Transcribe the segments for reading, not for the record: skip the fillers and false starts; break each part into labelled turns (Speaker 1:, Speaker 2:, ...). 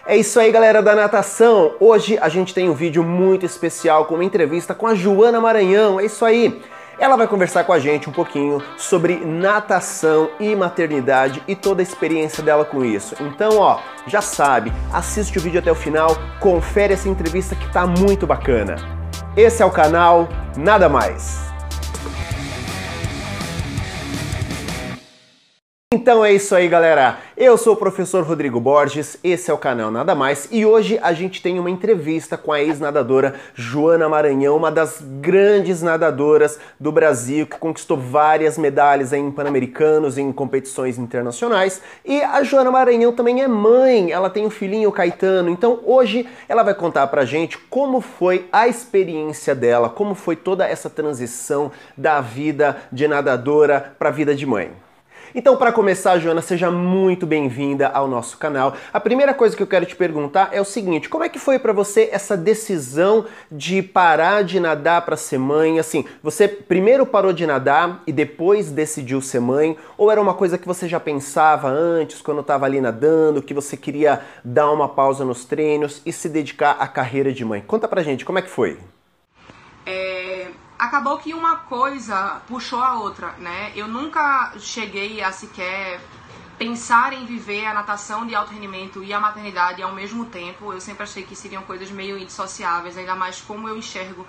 Speaker 1: É isso aí, galera da natação! Hoje a gente tem um vídeo muito especial com uma entrevista com a Joana Maranhão, é isso aí! Ela vai conversar com a gente um pouquinho sobre natação e maternidade e toda a experiência dela com isso. Então, ó, já sabe, assiste o vídeo até o final, confere essa entrevista que tá muito bacana. Esse é o canal Nada Mais. Então é isso aí, galera. Eu sou o professor Rodrigo Borges, esse é o canal Nada Mais e hoje a gente tem uma entrevista com a ex-nadadora Joana Maranhão, uma das grandes nadadoras do Brasil, que conquistou várias medalhas em Pan-Americanos, em competições internacionais. E a Joana Maranhão também é mãe, ela tem um filhinho, o Caetano. Então hoje ela vai contar pra gente como foi a experiência dela, como foi toda essa transição da vida de nadadora pra vida de mãe. Então, para começar, Joana, seja muito bem-vinda ao nosso canal. A primeira coisa que eu quero te perguntar é o seguinte: como é que foi para você essa decisão de parar de nadar para ser mãe? Assim, você primeiro parou de nadar e depois decidiu ser mãe? Ou era uma coisa que você já pensava antes, quando estava ali nadando, que você queria dar uma pausa nos treinos e se dedicar à carreira de mãe? Conta pra gente, como é que foi?
Speaker 2: Acabou que uma coisa puxou a outra, né? Eu nunca cheguei a sequer pensar em viver a natação de alto rendimento e a maternidade ao mesmo tempo. Eu sempre achei que seriam coisas meio indissociáveis, ainda mais como eu enxergo.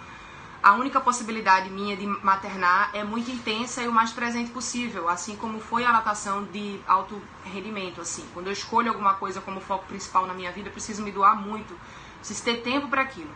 Speaker 2: A única possibilidade minha de maternar é muito intensa e o mais presente possível, assim como foi a natação de alto rendimento, assim. Quando eu escolho alguma coisa como foco principal na minha vida, eu preciso me doar muito, preciso ter tempo para aquilo.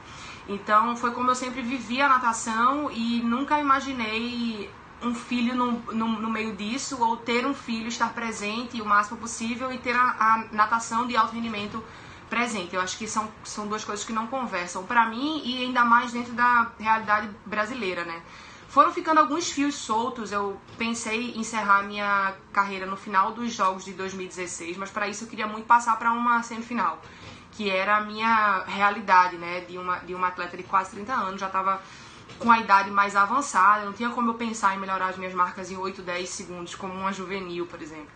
Speaker 2: Então foi como eu sempre vivi a natação e nunca imaginei um filho no meio disso, ou ter um filho, estar presente o máximo possível e ter a natação de alto rendimento presente. Eu acho que são duas coisas que não conversam para mim e ainda mais dentro da realidade brasileira, né? Foram ficando alguns fios soltos, eu pensei em encerrar minha carreira no final dos Jogos de 2016, mas para isso eu queria muito passar para uma semifinal, que era a minha realidade, né, de uma atleta de quase 30 anos, já estava com a idade mais avançada, não tinha como eu pensar em melhorar as minhas marcas em 8, 10 segundos, como uma juvenil, por exemplo.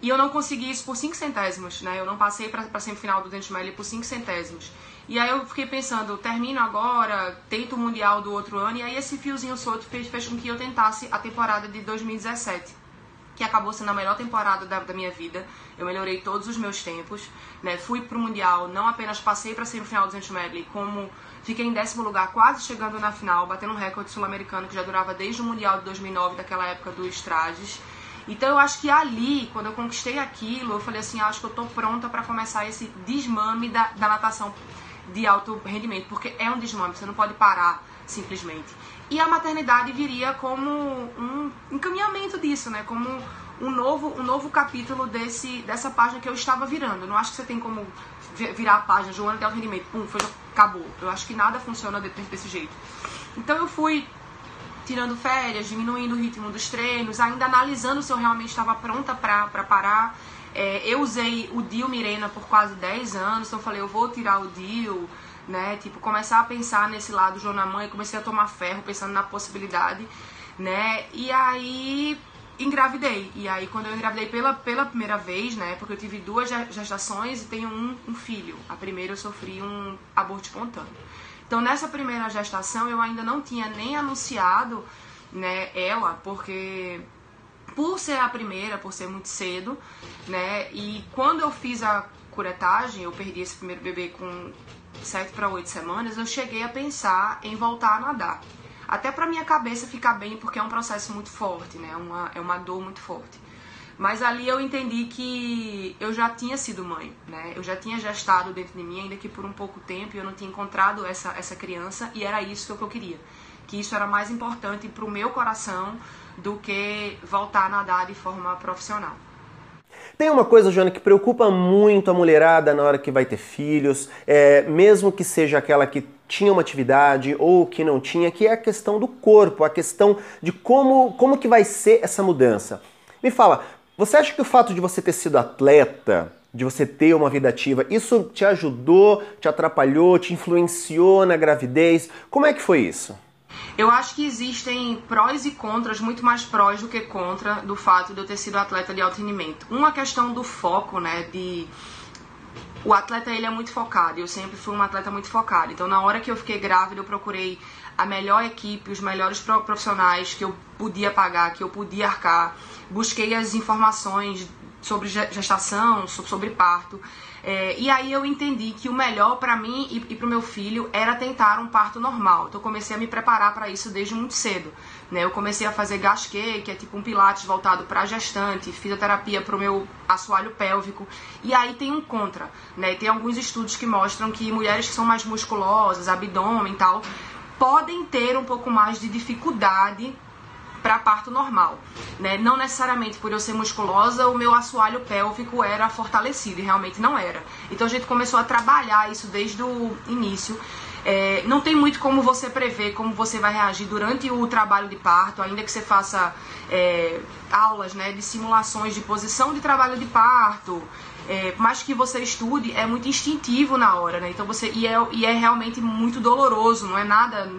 Speaker 2: E eu não consegui isso por 5 centésimos, né, eu não passei para a semifinal do 200 metros por 5 centésimos. E aí eu fiquei pensando, termino agora, tento o Mundial do outro ano, e aí esse fiozinho solto fez com que eu tentasse a temporada de 2017. Que acabou sendo a melhor temporada da minha vida. Eu melhorei todos os meus tempos, né? Fui pro Mundial, não apenas passei para semifinal do 200 medley, como fiquei em 10º lugar, quase chegando na final, batendo um recorde sul-americano que já durava desde o Mundial de 2009, daquela época dos trajes. Então eu acho que ali, quando eu conquistei aquilo, eu falei assim, acho que eu tô pronta para começar esse desmame da natação de alto rendimento, porque é um desmame, você não pode parar simplesmente. E a maternidade viria como um encaminhamento disso, né? Como um novo capítulo dessa página que eu estava virando. Eu não acho que você tem como virar a página, Joana de alto rendimento, pum, foi, acabou. Eu acho que nada funciona desse jeito. Então eu fui tirando férias, diminuindo o ritmo dos treinos, ainda analisando se eu realmente estava pronta para parar. Eu usei o DIU Mirena por quase 10 anos, então eu falei, eu vou tirar o DIU, né, tipo, começar a pensar nesse lado Joana Mãe, comecei a tomar ferro, pensando na possibilidade, né, e aí engravidei, e aí quando eu engravidei pela primeira vez, né, porque eu tive 2 gestações e tenho um filho, a primeira eu sofri um aborto espontâneo, então nessa primeira gestação eu ainda não tinha nem anunciado, né, ela, porque por ser a primeira, por ser muito cedo, né, e quando eu fiz a curetagem, eu perdi esse primeiro bebê com 7 para 8 semanas, eu cheguei a pensar em voltar a nadar. Até para minha cabeça ficar bem, porque é um processo muito forte, né? É uma dor muito forte. Mas ali eu entendi que eu já tinha sido mãe, né? Eu já tinha gestado dentro de mim, ainda que por um pouco tempo eu não tinha encontrado essa criança, e era isso que eu queria. Que isso era mais importante para o meu coração do que voltar a nadar de forma profissional.
Speaker 1: Tem uma coisa, Joana, que preocupa muito a mulherada na hora que vai ter filhos, mesmo que seja aquela que tinha uma atividade ou que não tinha, que é a questão do corpo, a questão de como que vai ser essa mudança. Me fala, você acha que o fato de você ter sido atleta, de você ter uma vida ativa, isso te ajudou, te atrapalhou, te influenciou na gravidez? Como é que foi isso?
Speaker 2: Eu acho que existem prós e contras, muito mais prós do que contra, do fato de eu ter sido atleta de alto rendimento. Uma questão do foco, né, o atleta, ele é muito focado, eu sempre fui uma atleta muito focada. Então, na hora que eu fiquei grávida, eu procurei a melhor equipe, os melhores profissionais que eu podia pagar, que eu podia arcar. Busquei as informações sobre gestação, sobre parto. E aí eu entendi que o melhor para mim e para o meu filho era tentar um parto normal. Então eu comecei a me preparar para isso desde muito cedo. Né? Eu comecei a fazer gasquê, que é tipo um pilates voltado para gestante, fisioterapia para o meu assoalho pélvico. E aí tem um contra, né? Tem alguns estudos que mostram que mulheres que são mais musculosas, abdômen e tal, podem ter um pouco mais de dificuldade para parto normal, né? Não necessariamente por eu ser musculosa, o meu assoalho pélvico era fortalecido, e realmente não era. Então a gente começou a trabalhar isso desde o início. Não tem muito como você prever como você vai reagir durante o trabalho de parto, ainda que você faça aulas, né, de simulações de posição de trabalho de parto. Mas que você estude, é muito instintivo na hora, né? Então e é realmente muito doloroso, não é nada,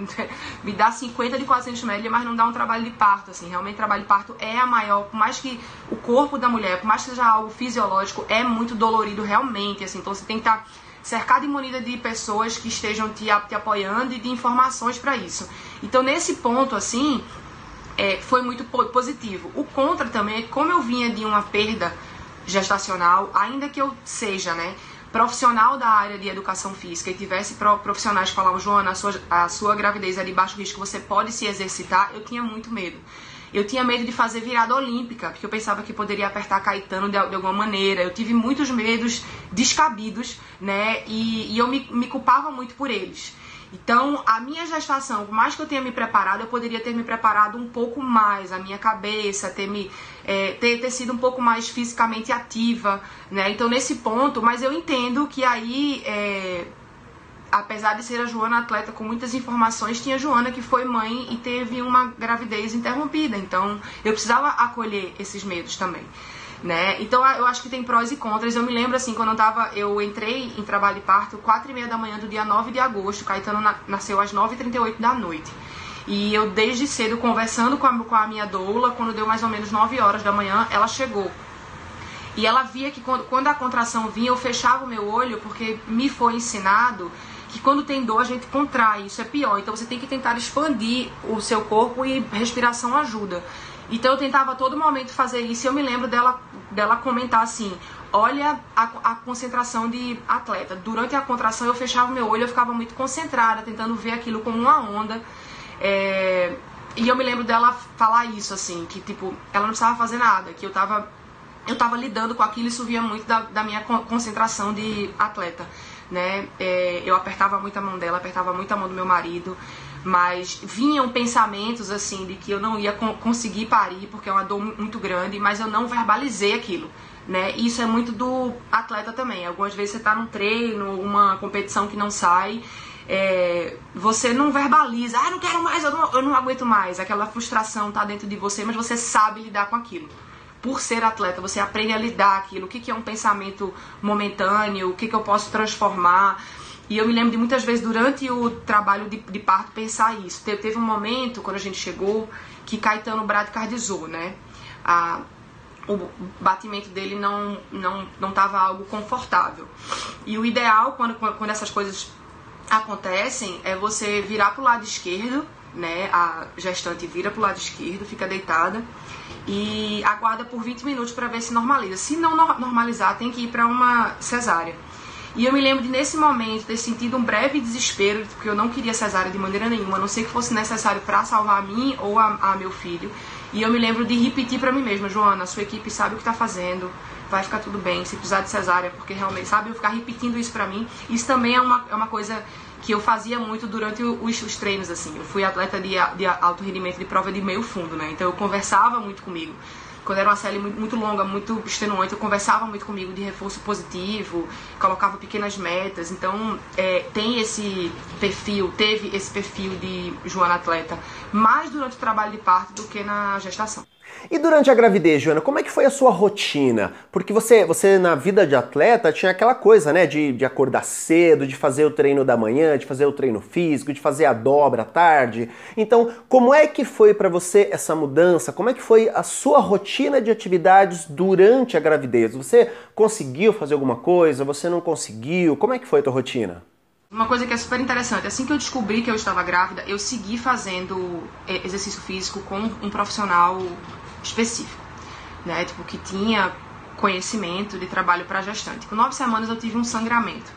Speaker 2: me dá 50 de 400 média, mas não dá um trabalho de parto, assim. Realmente trabalho de parto é a maior, por mais que o corpo da mulher, por mais que seja algo fisiológico, é muito dolorido realmente, assim. Então você tem que estar cercado e munida de pessoas que estejam te apoiando e de informações para isso. Então nesse ponto, assim, foi muito positivo. O contra também é que, como eu vinha de uma perda gestacional, ainda que eu seja, né, profissional da área de educação física e tivesse profissionais que falavam, Joana, a sua gravidez é de baixo risco, você pode se exercitar, eu tinha muito medo. Eu tinha medo de fazer virada olímpica, porque eu pensava que poderia apertar Caetano de alguma maneira. Eu tive muitos medos descabidos, né, e eu me culpava muito por eles. Então, a minha gestação, por mais que eu tenha me preparado, eu poderia ter me preparado um pouco mais, a minha cabeça, ter sido um pouco mais fisicamente ativa, né? Então, nesse ponto, mas eu entendo que aí, apesar de ser a Joana atleta com muitas informações, tinha a Joana que foi mãe e teve uma gravidez interrompida. Então, eu precisava acolher esses medos também. Né? Então eu acho que tem prós e contras. Eu me lembro assim, quando eu entrei em trabalho de parto 4h30 da manhã do dia 9 de agosto, Caetano nasceu às 9h38 da noite. E eu desde cedo conversando com a minha doula, quando deu mais ou menos 9 horas da manhã, ela chegou. E ela via que quando a contração vinha, eu fechava o meu olho, porque me foi ensinado que quando tem dor a gente contrai, isso é pior. Então você tem que tentar expandir o seu corpo e respiração ajuda. Então eu tentava a todo momento fazer isso e eu me lembro dela comentar assim, olha a concentração de atleta. Durante a contração eu fechava o meu olho, eu ficava muito concentrada, tentando ver aquilo como uma onda. E eu me lembro dela falar isso, assim, que tipo, ela não precisava fazer nada, que eu tava lidando com aquilo e isso via muito da minha concentração de atleta, né? Eu apertava muito a mão dela, apertava muito a mão do meu marido, mas vinham pensamentos assim de que eu não ia conseguir parir porque é uma dor muito grande, mas eu não verbalizei aquilo, né? E isso é muito do atleta também. Algumas vezes você tá num treino, uma competição que não sai, você não verbaliza, não quero mais, eu não aguento mais. Aquela frustração tá dentro de você, mas você sabe lidar com aquilo. Por ser atleta, você aprende a lidar aquilo, o que é um pensamento momentâneo, o que eu posso transformar. E eu me lembro de muitas vezes durante o trabalho de parto pensar isso. Teve um momento, quando a gente chegou, que Caetano bradicardizou, né? O batimento dele não estava algo confortável. E o ideal, quando essas coisas acontecem, é você virar pro lado esquerdo, né? A gestante vira pro lado esquerdo, fica deitada e aguarda por 20 minutos para ver se normaliza. Se não normalizar, tem que ir para uma cesárea. E eu me lembro de, nesse momento, ter sentido um breve desespero, porque eu não queria cesárea de maneira nenhuma, a não ser que fosse necessário para salvar a mim ou a meu filho. E eu me lembro de repetir para mim mesma, Joana, a sua equipe sabe o que está fazendo, vai ficar tudo bem, se precisar de cesárea, porque realmente, sabe, eu ficar repetindo isso para mim. Isso também é uma coisa que eu fazia muito durante os treinos, assim. Eu fui atleta de alto rendimento de prova de meio fundo, né? Então eu conversava muito comigo. Quando era uma série muito longa, muito extenuante, eu conversava muito comigo de reforço positivo, colocava pequenas metas. Então, teve esse perfil de Joana atleta, mais durante o trabalho de parto do que na gestação.
Speaker 1: E durante a gravidez, Joana, como é que foi a sua rotina? Porque você na vida de atleta tinha aquela coisa, né, de acordar cedo, de fazer o treino da manhã, de fazer o treino físico, de fazer a dobra à tarde. Então, como é que foi para você essa mudança? Como é que foi a sua rotina de atividades durante a gravidez? Você conseguiu fazer alguma coisa? Você não conseguiu? Como é que foi a tua rotina?
Speaker 2: Uma coisa que é super interessante, assim que eu descobri que eu estava grávida, eu segui fazendo exercício físico com um profissional específico, né? Tipo, que tinha conhecimento de trabalho para gestante. Com 9 semanas eu tive um sangramento.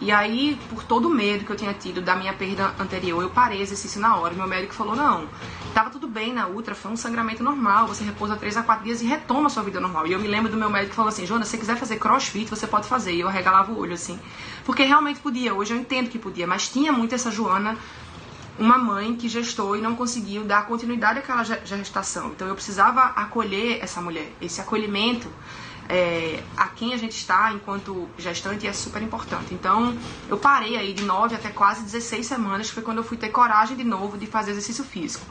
Speaker 2: E aí, por todo o medo que eu tinha tido da minha perda anterior, eu parei exercício na hora. Meu médico falou, não, tava tudo bem na ultra, foi um sangramento normal, você repousa 3 a 4 dias e retoma a sua vida normal. E eu me lembro do meu médico que falou assim, Joana, se você quiser fazer crossfit, você pode fazer. E eu arregalava o olho, assim. Porque realmente podia, hoje eu entendo que podia, mas tinha muito essa Joana, uma mãe que gestou e não conseguiu dar continuidade àquela gestação. Então eu precisava acolher essa mulher. Esse acolhimento a quem a gente está enquanto gestante é super importante. Então eu parei aí de 9 até quase 16 semanas, que foi quando eu fui ter coragem de novo de fazer exercício físico.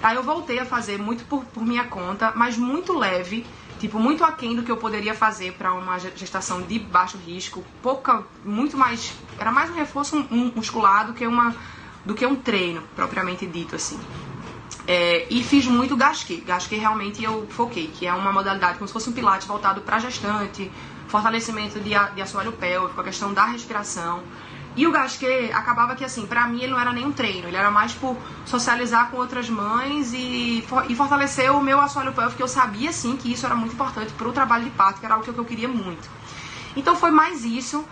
Speaker 2: Aí eu voltei a fazer muito por minha conta, mas muito leve, tipo, muito aquém do que eu poderia fazer para uma gestação de baixo risco, muito mais, era mais um reforço muscular do que um treino, propriamente dito, assim. E fiz muito gasquê. Gasquê realmente eu foquei, que é uma modalidade como se fosse um pilates voltado para gestante, fortalecimento de assoalho pélvico, a questão da respiração. E o gasquê acabava que, assim, pra mim ele não era nem um treino, ele era mais por socializar com outras mães e fortalecer o meu assoalho pélvico, que eu sabia, sim, que isso era muito importante pro trabalho de parto, que era algo que eu queria muito. Então foi mais isso.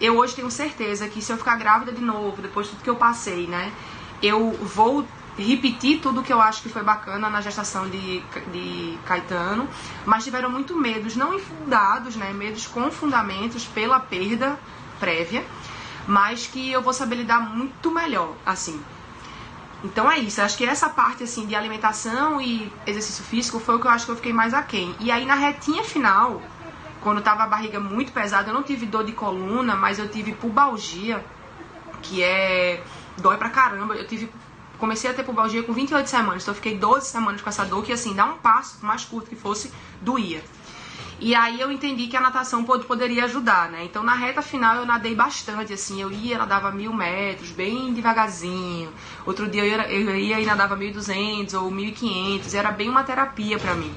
Speaker 2: Eu hoje tenho certeza que se eu ficar grávida de novo, depois de tudo que eu passei, né, eu vou repetir tudo que eu acho que foi bacana na gestação de Caetano, mas tiveram muito medos não infundados, né, medos com fundamentos pela perda prévia, mas que eu vou saber lidar muito melhor, assim. Então é isso, acho que essa parte, assim, de alimentação e exercício físico foi o que eu acho que eu fiquei mais aquém. E aí na retinha final, quando tava a barriga muito pesada, eu não tive dor de coluna, mas eu tive pubalgia, que dói pra caramba. Comecei a ter pubalgia com 28 semanas, então eu fiquei 12 semanas com essa dor, que assim, dá um passo mais curto que fosse, doía. E aí eu entendi que a natação poderia ajudar, né? Então na reta final eu nadei bastante, assim, nadava 1000 metros, bem devagarzinho. Outro dia eu ia e nadava 1200 ou 1500, era bem uma terapia pra mim.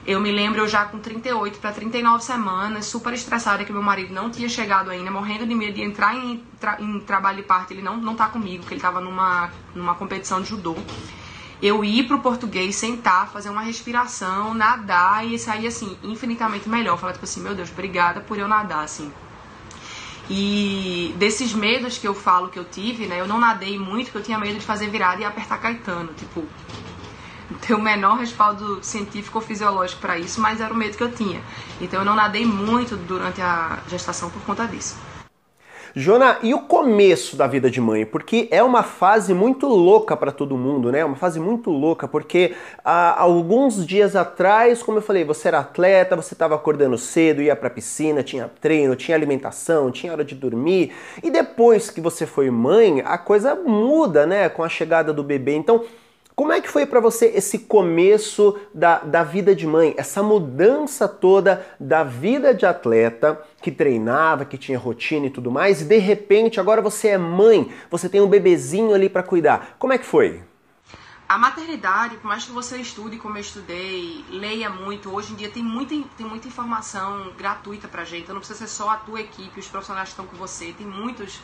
Speaker 2: Eu me lembro, eu já com 38 para 39 semanas, super estressada, que meu marido não tinha chegado ainda, morrendo de medo de entrar em trabalho de parto. Ele não tá comigo, porque ele tava numa competição de judô. Eu ir pro português, sentar, fazer uma respiração, nadar e sair, assim, infinitamente melhor. Falar, tipo assim, meu Deus, obrigada por eu nadar, assim. E desses medos que eu falo que eu tive, né, eu não nadei muito, porque eu tinha medo de fazer virada e apertar Caetano, tipo, ter o menor respaldo científico ou fisiológico para isso, mas era o medo que eu tinha. Então eu não nadei muito durante a gestação por conta disso.
Speaker 1: Joana, e o começo da vida de mãe? Porque é uma fase muito louca para todo mundo, né? Uma fase muito louca, porque há alguns dias atrás, como eu falei, você era atleta, você estava acordando cedo, ia pra piscina, tinha treino, tinha alimentação, tinha hora de dormir. E depois que você foi mãe, a coisa muda, né? Com a chegada do bebê. Então, como é que foi para você esse começo da vida de mãe, essa mudança toda da vida de atleta, que treinava, que tinha rotina e tudo mais, e de repente agora você é mãe, você tem um bebezinho ali para cuidar. Como é que foi?
Speaker 2: A maternidade, por mais que você estude como eu estudei, leia muito, hoje em dia tem muita informação gratuita pra gente, então não precisa ser só a tua equipe, os profissionais que estão com você, tem muitos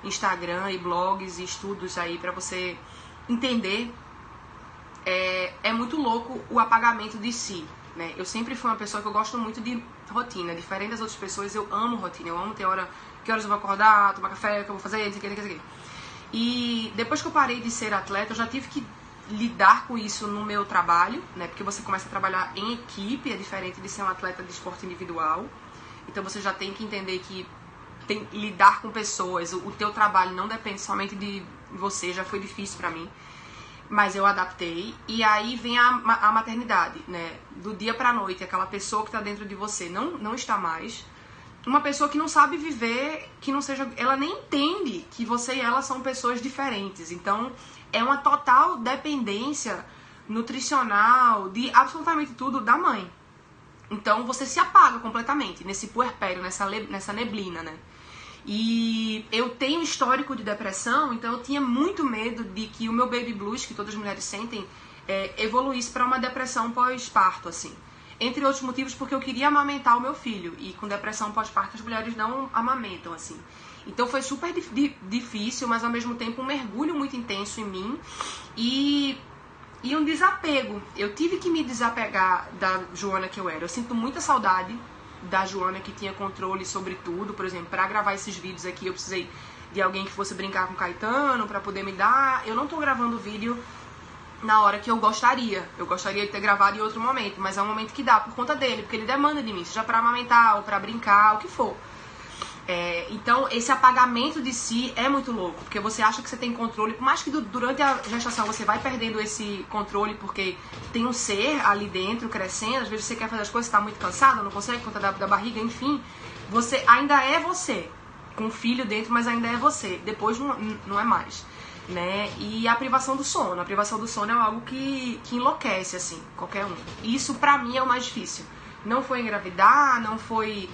Speaker 2: Instagram e blogs e estudos aí pra você entender. É muito louco o apagamento de si, né? Eu sempre fui uma pessoa que eu gosto muito de rotina, diferente das outras pessoas, eu amo rotina, eu amo ter que horas eu vou acordar, tomar café, o que eu vou fazer, não sei o que. E depois que eu parei de ser atleta, eu já tive que lidar com isso no meu trabalho, né? Porque você começa a trabalhar em equipe, é diferente de ser um atleta de esporte individual, então você já tem que entender que tem que lidar com pessoas, o teu trabalho não depende somente de você, já foi difícil pra mim. Mas eu adaptei, e aí vem a maternidade, né? Do dia pra noite, aquela pessoa que tá dentro de você não está mais. Uma pessoa que não sabe viver, que não seja... Ela nem entende que você e ela são pessoas diferentes. Então, é uma total dependência nutricional, de absolutamente tudo da mãe. Então você se apaga completamente nesse puerpério, nessa neblina, né? E eu tenho histórico de depressão, então eu tinha muito medo de que o meu baby blues, que todas as mulheres sentem, evoluísse para uma depressão pós-parto, assim. Entre outros motivos, porque eu queria amamentar o meu filho. E com depressão pós-parto as mulheres não amamentam, assim. Então foi super difícil, mas ao mesmo tempo um mergulho muito intenso em mim. E um desapego. Eu tive que me desapegar da Joana que eu era. Eu sinto muita saudade da Joana que tinha controle sobre tudo. Por exemplo, para gravar esses vídeos aqui eu precisei de alguém que fosse brincar com o Caetano para poder me dar. Eu não tô gravando vídeo na hora que eu gostaria. Eu gostaria de ter gravado em outro momento, mas é um momento que dá por conta dele, porque ele demanda de mim, seja pra amamentar ou pra brincar, o que for. Então, esse apagamento de si é muito louco, porque você acha que você tem controle, por mais que durante a gestação você vai perdendo esse controle, porque tem um ser ali dentro crescendo, às vezes você quer fazer as coisas, está muito cansado, não consegue conta da barriga, enfim, você ainda é você, com o filho dentro, mas ainda é você, depois não é mais. Né? E a privação do sono é algo que enlouquece, assim, qualquer um. E isso pra mim é o mais difícil. Não foi engravidar, não foi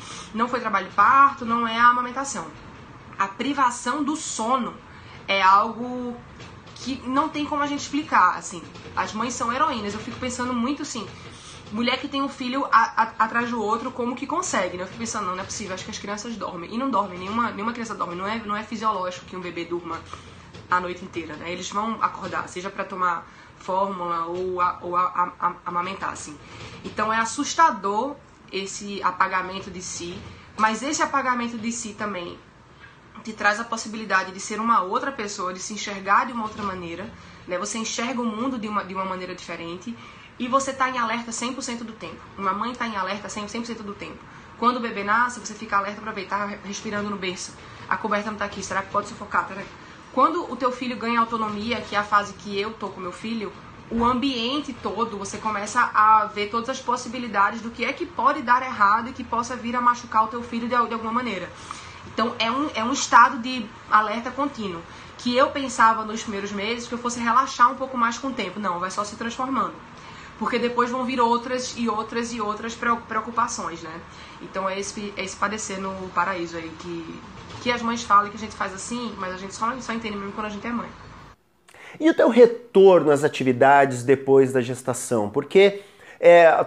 Speaker 2: trabalho de parto, não é a amamentação. A privação do sono é algo que não tem como a gente explicar, assim. As mães são heroínas, eu fico pensando muito assim, mulher que tem um filho atrás do outro, como que consegue, né? Eu fico pensando, não é possível, acho que as crianças dormem. E não dormem, nenhuma criança dorme, não é fisiológico que um bebê durma a noite inteira, né? Eles vão acordar, seja para tomar fórmula ou amamentar, assim. Então é assustador esse apagamento de si, mas esse apagamento de si também te traz a possibilidade de ser uma outra pessoa, de se enxergar de uma outra maneira, né? Você enxerga o mundo de uma maneira diferente e você tá em alerta 100% do tempo. Uma mãe tá em alerta 100% do tempo. Quando o bebê nasce, você fica alerta para ver, tá respirando no berço, a coberta não tá aqui, será que pode sufocar? Quando o teu filho ganha autonomia, que é a fase que eu tô com meu filho, o ambiente todo, você começa a ver todas as possibilidades do que é que pode dar errado e que possa vir a machucar o teu filho de alguma maneira. Então é um estado de alerta contínuo, que eu pensava nos primeiros meses que eu fosse relaxar um pouco mais com o tempo. Não, vai só se transformando. Porque depois vão vir outras e outras e outras preocupações, né? Então é esse padecer no paraíso aí que as mães falam que a gente faz assim, mas a gente só entende mesmo quando a gente é mãe.
Speaker 1: E o teu retorno às atividades depois da gestação? Porque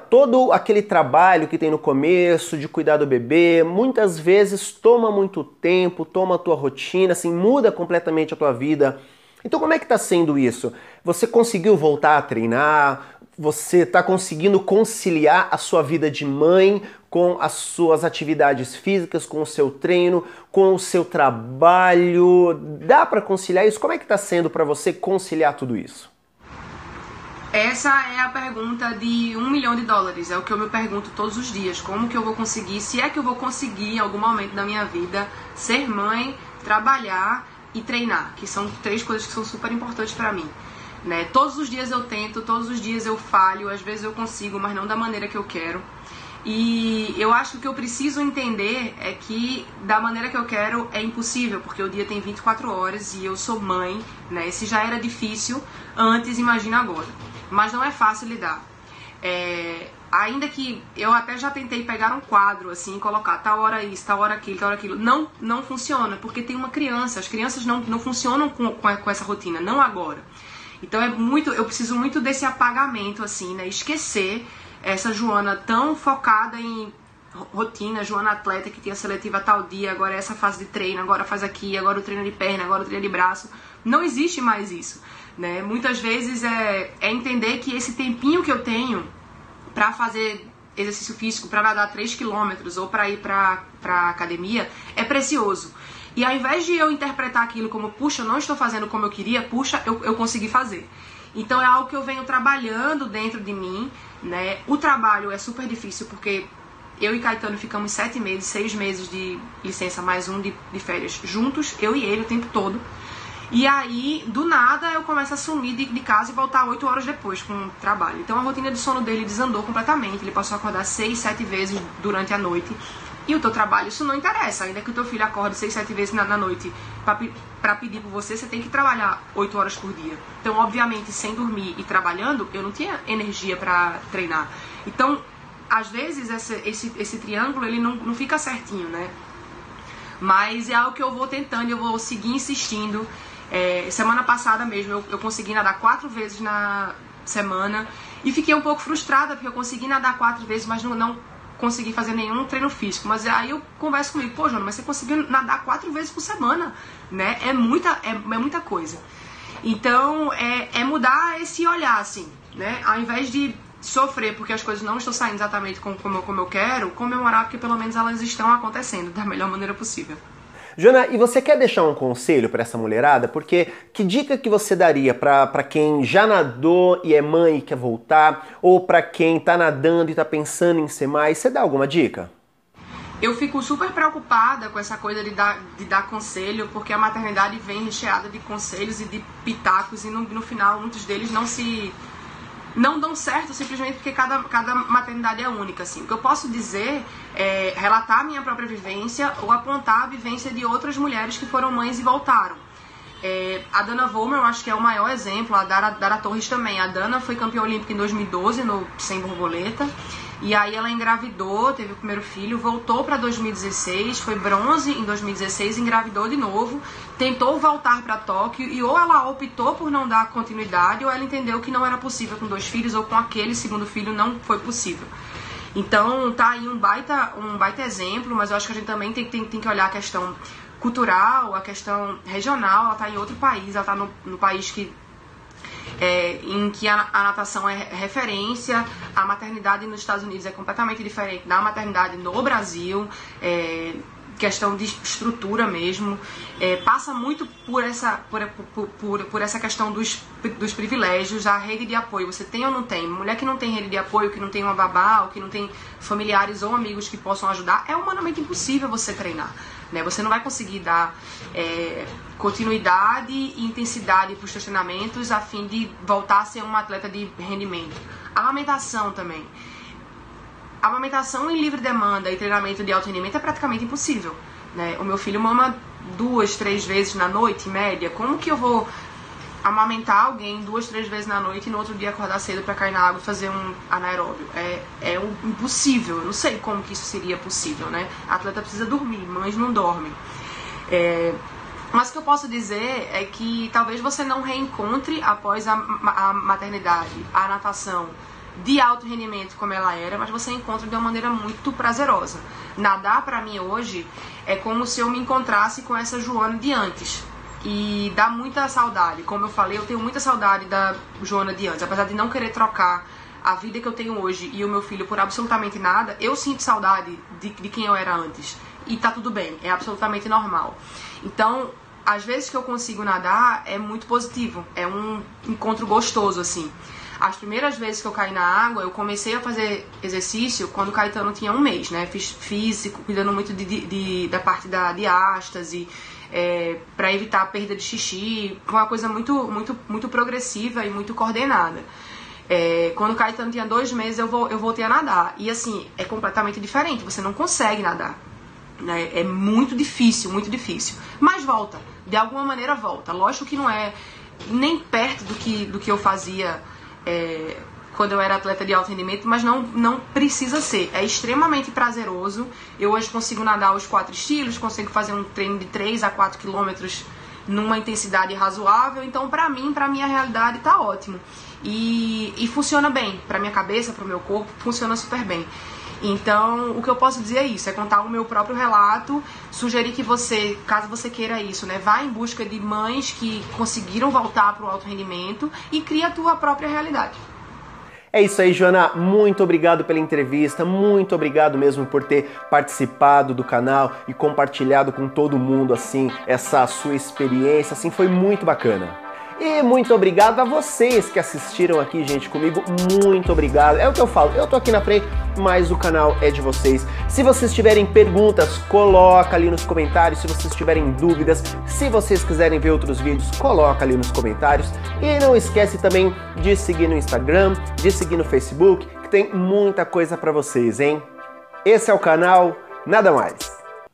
Speaker 1: todo aquele trabalho que tem no começo de cuidar do bebê, muitas vezes toma muito tempo, toma a tua rotina, assim, muda completamente a tua vida. Então como é que tá sendo isso? Você conseguiu voltar a treinar? Você está conseguindo conciliar a sua vida de mãe com as suas atividades físicas, com o seu treino, com o seu trabalho? Dá para conciliar isso? Como é que está sendo para você conciliar tudo isso?
Speaker 2: Essa é a pergunta de $1 milhão. É o que eu me pergunto todos os dias. Como que eu vou conseguir, se é que eu vou conseguir em algum momento da minha vida, ser mãe, trabalhar e treinar, que são 3 coisas que são super importantes para mim. Né? Todos os dias eu tento, todos os dias eu falho, às vezes eu consigo, mas não da maneira que eu quero. E eu acho que o que eu preciso entender é que da maneira que eu quero é impossível, porque o dia tem 24 horas e eu sou mãe, né? Se já era difícil antes, imagina agora. Mas não é fácil lidar. Ainda que eu até já tentei pegar um quadro assim e colocar tal hora isso, tal hora aquilo, não funciona, porque tem uma criança, as crianças não funcionam com essa rotina, não agora. Então eu preciso muito desse apagamento, assim, né? Esquecer essa Joana tão focada em rotina, Joana atleta que tinha seletiva tal dia, agora é essa fase de treino, agora faz aqui, agora o treino de perna, agora o treino de braço. Não existe mais isso, né? Muitas vezes é entender que esse tempinho que eu tenho pra fazer exercício físico, pra nadar 3 km ou pra ir pra academia, é precioso. E ao invés de eu interpretar aquilo como, puxa, eu não estou fazendo como eu queria, puxa, eu consegui fazer. Então é algo que eu venho trabalhando dentro de mim, né? O trabalho é super difícil, porque eu e Caetano ficamos 7 meses, 6 meses de licença, mais um de férias, juntos, eu e ele o tempo todo. E aí, do nada, eu começo a sumir de casa e voltar 8 horas depois com o trabalho. Então a rotina de sono dele desandou completamente, ele passou a acordar 6, 7 vezes durante a noite. E o teu trabalho, isso não interessa. Ainda que o teu filho acorde 6, 7 vezes na noite para pedir por você, você tem que trabalhar 8 horas por dia. Então, obviamente, sem dormir e trabalhando, eu não tinha energia para treinar. Então, às vezes, esse triângulo, ele não fica certinho, né? Mas é algo que eu vou tentando, eu vou seguir insistindo. Semana passada mesmo, eu consegui nadar 4 vezes na semana. E fiquei um pouco frustrada, porque eu consegui nadar 4 vezes, mas não consegui fazer nenhum treino físico. Mas aí eu converso comigo, pô, Joana, mas você conseguiu nadar 4 vezes por semana, né? É muita coisa. Então, é mudar esse olhar, assim, né? Ao invés de sofrer porque as coisas não estão saindo exatamente como eu quero, comemorar porque pelo menos elas estão acontecendo da melhor maneira possível.
Speaker 1: Joana, e você quer deixar um conselho para essa mulherada? Porque que dica que você daria para quem já nadou e é mãe e quer voltar? Ou para quem tá nadando e tá pensando em ser mais? Você dá alguma dica?
Speaker 2: Eu fico super preocupada com essa coisa de dar conselho, porque a maternidade vem recheada de conselhos e de pitacos e no final muitos deles não dão certo simplesmente porque cada maternidade é única, assim. O que eu posso dizer é relatar a minha própria vivência ou apontar a vivência de outras mulheres que foram mães e voltaram. A Dana Vollmer, eu acho que é o maior exemplo, a Dara Torres também. A Dana foi campeã olímpica em 2012 no 100 borboleta, e aí ela engravidou, teve o primeiro filho, voltou para 2016, foi bronze em 2016, engravidou de novo, tentou voltar para Tóquio e ou ela optou por não dar continuidade ou ela entendeu que não era possível com 2 filhos ou com aquele segundo filho não foi possível. Então tá aí um baita exemplo, mas eu acho que a gente também tem que olhar a questão cultural, a questão regional. Ela tá em outro país, ela tá no país em que a natação é referência. A maternidade nos Estados Unidos é completamente diferente da maternidade no Brasil, questão de estrutura mesmo, passa muito por essa questão dos privilégios, a rede de apoio, você tem ou não tem? Mulher que não tem rede de apoio, que não tem uma babá, ou que não tem familiares ou amigos que possam ajudar, é humanamente impossível você treinar, né? Você não vai conseguir dar continuidade e intensidade para os seus treinamentos a fim de voltar a ser uma atleta de rendimento. A amamentação também. A amamentação em livre demanda e treinamento de alto rendimento é praticamente impossível, né? O meu filho mama 2, 3 vezes na noite, em média. Como que eu vou amamentar alguém 2, 3 vezes na noite e no outro dia acordar cedo para cair na água e fazer um anaeróbio? É impossível. Eu não sei como que isso seria possível, né? A atleta precisa dormir, mães não dormem. Mas o que eu posso dizer é que talvez você não reencontre após a maternidade a natação de alto rendimento como ela era, mas você encontra de uma maneira muito prazerosa. Nadar pra mim hoje é como se eu me encontrasse com essa Joana de antes. E dá muita saudade. Como eu falei, eu tenho muita saudade da Joana de antes. Apesar de não querer trocar a vida que eu tenho hoje e o meu filho por absolutamente nada, eu sinto saudade de quem eu era antes. E tá tudo bem, é absolutamente normal. Então, às vezes que eu consigo nadar, é muito positivo. É um encontro gostoso, assim. As primeiras vezes que eu caí na água, eu comecei a fazer exercício quando o Caetano tinha 1 mês, né? Fiz físico, cuidando muito da parte da diástase, para evitar a perda de xixi. Foi uma coisa muito progressiva e muito coordenada. Quando o Caetano tinha 2 meses, eu voltei a nadar. E assim, é completamente diferente, você não consegue nadar, né? É muito difícil, mas volta, de alguma maneira volta. Lógico que não é nem perto do que eu fazia quando eu era atleta de alto rendimento, mas não precisa ser. É extremamente prazeroso. Eu hoje consigo nadar os 4 estilos, consigo fazer um treino de 3 a 4 quilômetros numa intensidade razoável. Então, pra minha realidade, tá ótimo. E funciona bem. Pra minha cabeça, pro meu corpo, funciona super bem. Então, o que eu posso dizer é isso, é contar o meu próprio relato, sugerir que você, caso você queira isso, né, vá em busca de mães que conseguiram voltar para o alto rendimento e cria a tua própria realidade.
Speaker 1: É isso aí, Joana, muito obrigado pela entrevista, muito obrigado mesmo por ter participado do canal e compartilhado com todo mundo, assim, essa sua experiência, assim, foi muito bacana. E muito obrigado a vocês que assistiram aqui, gente, comigo, muito obrigado. É o que eu falo, eu tô aqui na frente, mas o canal é de vocês. Se vocês tiverem perguntas, coloca ali nos comentários. Se vocês tiverem dúvidas, se vocês quiserem ver outros vídeos, coloca ali nos comentários. E não esquece também de seguir no Instagram, de seguir no Facebook, que tem muita coisa pra vocês, hein? Esse é o canal Nada mais.